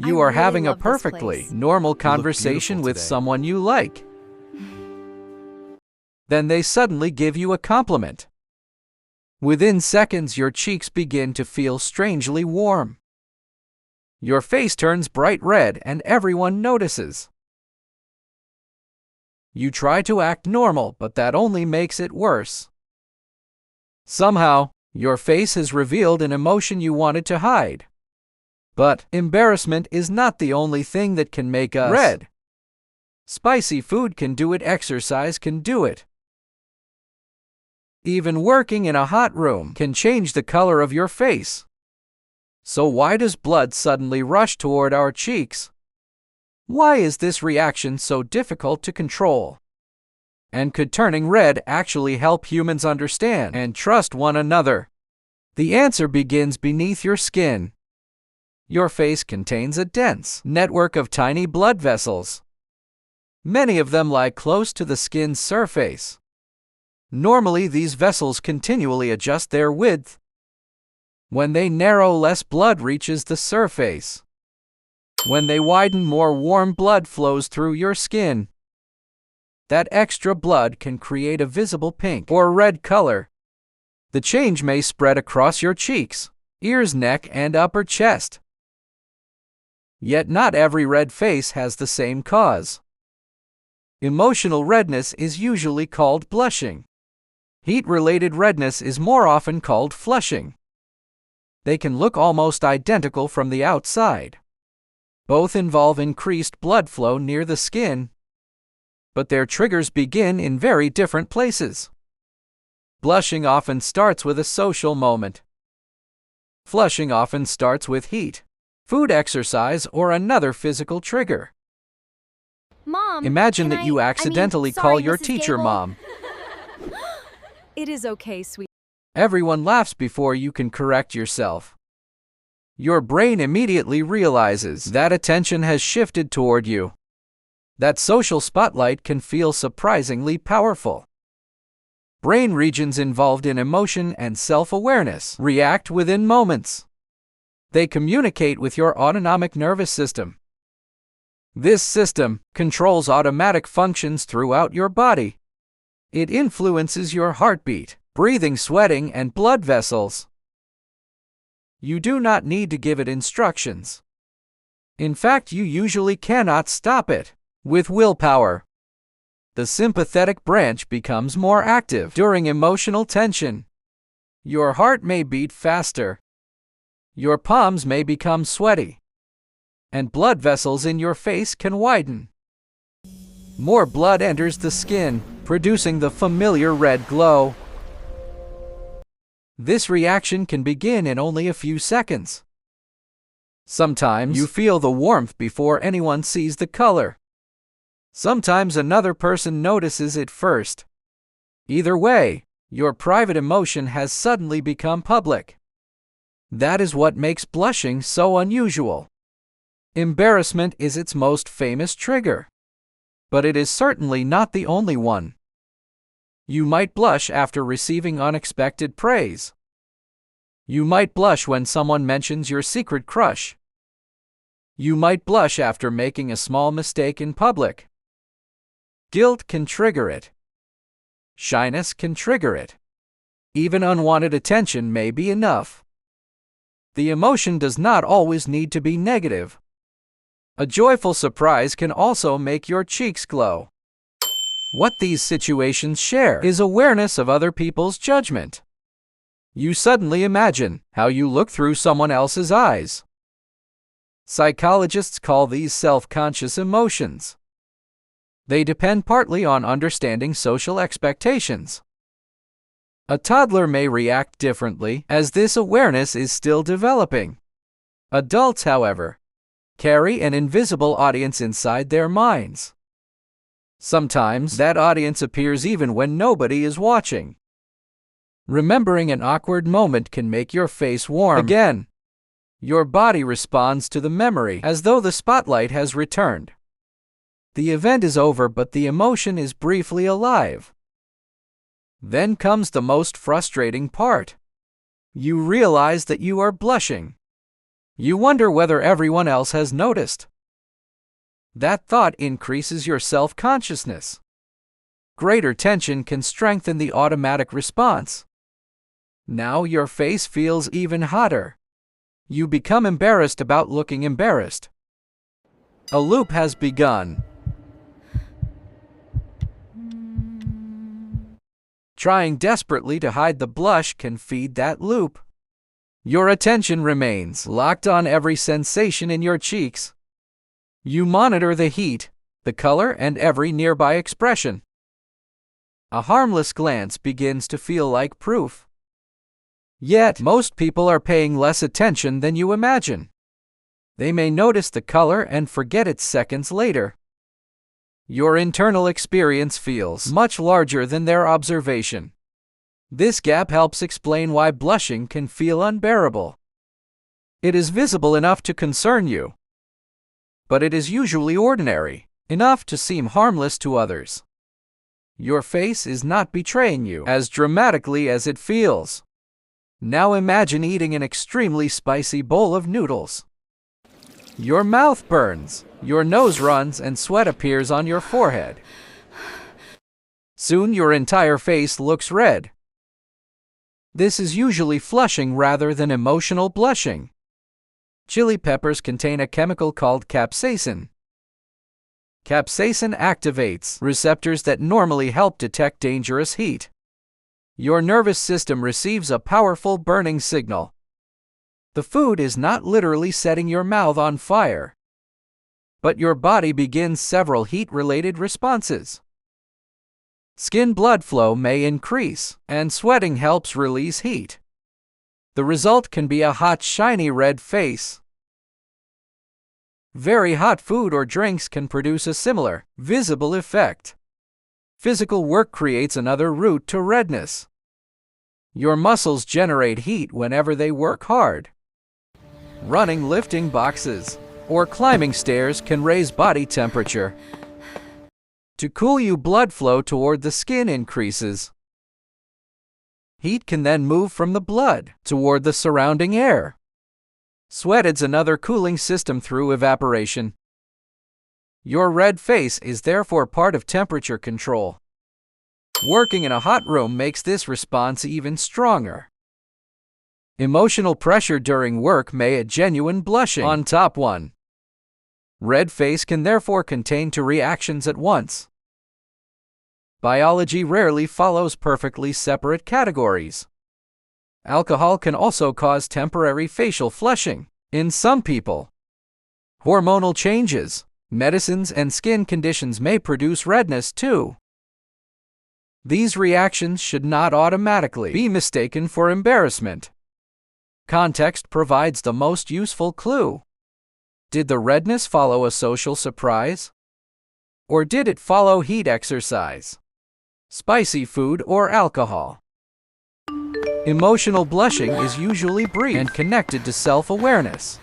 You are having a perfectly normal conversation with someone you like. Then they suddenly give you a compliment. Within seconds, your cheeks begin to feel strangely warm. Your face turns bright red and everyone notices. You try to act normal, but that only makes it worse. Somehow, your face has revealed an emotion you wanted to hide. But embarrassment is not the only thing that can make us red. Spicy food can do it, exercise can do it. Even working in a hot room can change the color of your face. So why does blood suddenly rush toward our cheeks? Why is this reaction so difficult to control? And could turning red actually help humans understand and trust one another? The answer begins beneath your skin. Your face contains a dense network of tiny blood vessels. Many of them lie close to the skin's surface. Normally, these vessels continually adjust their width. When they narrow, less blood reaches the surface. When they widen, more warm blood flows through your skin. That extra blood can create a visible pink or red color. The change may spread across your cheeks, ears, neck, and upper chest. Yet not every red face has the same cause. Emotional redness is usually called blushing. Heat-related redness is more often called flushing. They can look almost identical from the outside. Both involve increased blood flow near the skin, but their triggers begin in very different places. Blushing often starts with a social moment. Flushing often starts with heat, food, exercise, or another physical trigger. Mom, imagine that you accidentally call your teacher Mom. It is okay, sweet. Everyone laughs before you can correct yourself. Your brain immediately realizes that attention has shifted toward you. That social spotlight can feel surprisingly powerful. Brain regions involved in emotion and self-awareness react within moments. They communicate with your autonomic nervous system. This system controls automatic functions throughout your body. It influences your heartbeat, breathing, sweating, and blood vessels. You do not need to give it instructions. In fact, you usually cannot stop it with willpower. The sympathetic branch becomes more active during emotional tension. Your heart may beat faster. Your palms may become sweaty. And blood vessels in your face can widen. More blood enters the skin, producing the familiar red glow. This reaction can begin in only a few seconds. Sometimes you feel the warmth before anyone sees the color. Sometimes another person notices it first. Either way, your private emotion has suddenly become public. That is what makes blushing so unusual. Embarrassment is its most famous trigger. But it is certainly not the only one. You might blush after receiving unexpected praise. You might blush when someone mentions your secret crush. You might blush after making a small mistake in public. Guilt can trigger it. Shyness can trigger it. Even unwanted attention may be enough. The emotion does not always need to be negative. A joyful surprise can also make your cheeks glow. What these situations share is awareness of other people's judgment. You suddenly imagine how you look through someone else's eyes. Psychologists call these self-conscious emotions. They depend partly on understanding social expectations. A toddler may react differently as this awareness is still developing. Adults, however, carry an invisible audience inside their minds. Sometimes that audience appears even when nobody is watching. Remembering an awkward moment can make your face warm again. Your body responds to the memory as though the spotlight has returned. The event is over, but the emotion is briefly alive. Then comes the most frustrating part. You realize that you are blushing. You wonder whether everyone else has noticed. That thought increases your self-consciousness. Greater tension can strengthen the automatic response. Now your face feels even hotter. You become embarrassed about looking embarrassed. A loop has begun. Trying desperately to hide the blush can feed that loop. Your attention remains locked on every sensation in your cheeks. You monitor the heat, the color, and every nearby expression. A harmless glance begins to feel like proof. Yet, most people are paying less attention than you imagine. They may notice the color and forget it seconds later. Your internal experience feels much larger than their observation. This gap helps explain why blushing can feel unbearable. It is visible enough to concern you, but it is usually ordinary, enough to seem harmless to others. Your face is not betraying you as dramatically as it feels. Now imagine eating an extremely spicy bowl of noodles. Your mouth burns, your nose runs, and sweat appears on your forehead. Soon your entire face looks red. This is usually flushing rather than emotional blushing. Chili peppers contain a chemical called capsaicin. Capsaicin activates receptors that normally help detect dangerous heat. Your nervous system receives a powerful burning signal. The food is not literally setting your mouth on fire, but your body begins several heat-related responses. Skin blood flow may increase, and sweating helps release heat. The result can be a hot, shiny red face. Very hot food or drinks can produce a similar, visible effect. Physical work creates another route to redness. Your muscles generate heat whenever they work hard. Running, lifting boxes, or climbing stairs can raise body temperature. To cool you, blood flow toward the skin increases. Heat can then move from the blood toward the surrounding air. Sweat adds another cooling system through evaporation. Your red face is therefore part of temperature control. Working in a hot room makes this response even stronger. Emotional pressure during work may add genuine blushing on top one. Red face can therefore contain two reactions at once. Biology rarely follows perfectly separate categories. Alcohol can also cause temporary facial flushing in some people. Hormonal changes, medicines, and skin conditions may produce redness too. These reactions should not automatically be mistaken for embarrassment. Context provides the most useful clue. Did the redness follow a social surprise? Or did it follow heat exercise, spicy food, or alcohol? Emotional blushing is usually brief and connected to self-awareness.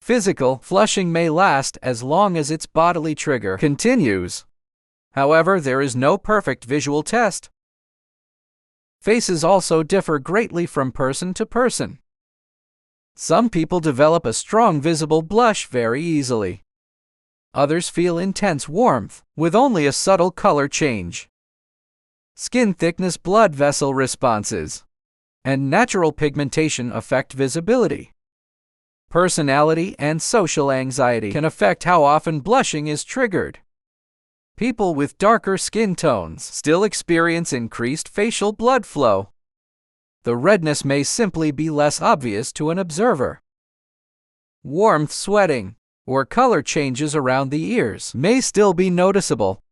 Physical flushing may last as long as its bodily trigger continues. However, there is no perfect visual test. Faces also differ greatly from person to person. Some people develop a strong visible blush very easily. Others feel intense warmth with only a subtle color change. Skin thickness, blood vessel responses, and natural pigmentation affect visibility. Personality and social anxiety can affect how often blushing is triggered. People with darker skin tones still experience increased facial blood flow. The redness may simply be less obvious to an observer. Warmth, sweating, or color changes around the ears may still be noticeable.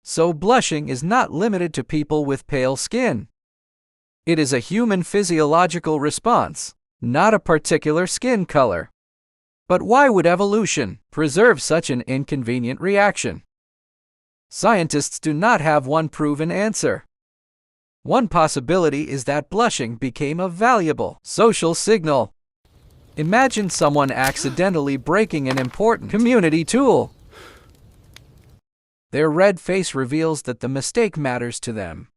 So blushing is not limited to people with pale skin. It is a human physiological response, not a particular skin color. But why would evolution preserve such an inconvenient reaction? Scientists do not have one proven answer. One possibility is that blushing became a valuable social signal. Imagine someone accidentally breaking an important community tool. Their red face reveals that the mistake matters to them.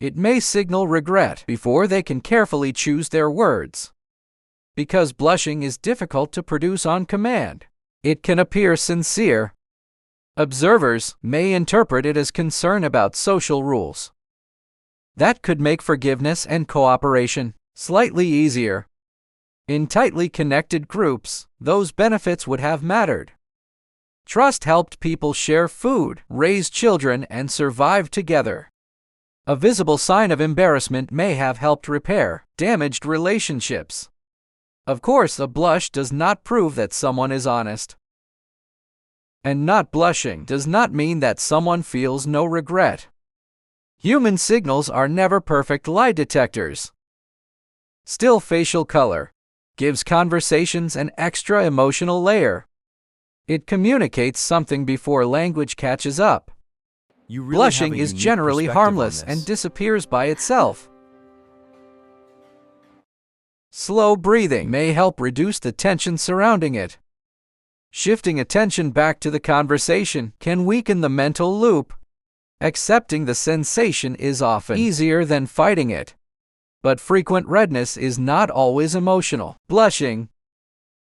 It may signal regret before they can carefully choose their words. Because blushing is difficult to produce on command, it can appear sincere. Observers may interpret it as concern about social rules. That could make forgiveness and cooperation slightly easier. In tightly connected groups, those benefits would have mattered. Trust helped people share food, raise children, and survive together. A visible sign of embarrassment may have helped repair damaged relationships. Of course, a blush does not prove that someone is honest. And not blushing does not mean that someone feels no regret. Human signals are never perfect lie detectors. Still, facial color gives conversations an extra emotional layer. It communicates something before language catches up. Blushing is generally harmless and disappears by itself. Slow breathing may help reduce the tension surrounding it. Shifting attention back to the conversation can weaken the mental loop. Accepting the sensation is often easier than fighting it. But frequent redness is not always emotional. Blushing,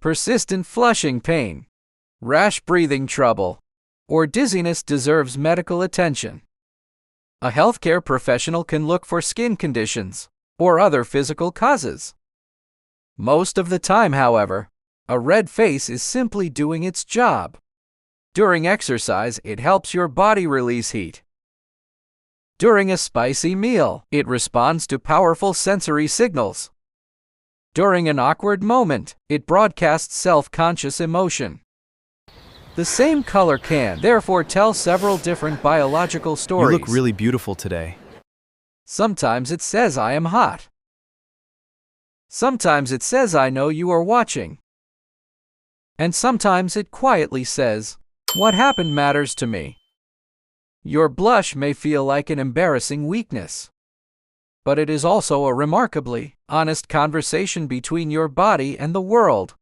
persistent flushing pain, rash breathing trouble, or dizziness deserves medical attention. A healthcare professional can look for skin conditions or other physical causes. Most of the time, however, a red face is simply doing its job. During exercise, it helps your body release heat. During a spicy meal, it responds to powerful sensory signals. During an awkward moment, it broadcasts self-conscious emotion. The same color can, therefore, tell several different biological stories. You look really beautiful today. Sometimes it says, "I am hot." Sometimes it says, "I know you are watching." And sometimes it quietly says, "What happened matters to me." Your blush may feel like an embarrassing weakness, but it is also a remarkably honest conversation between your body and the world.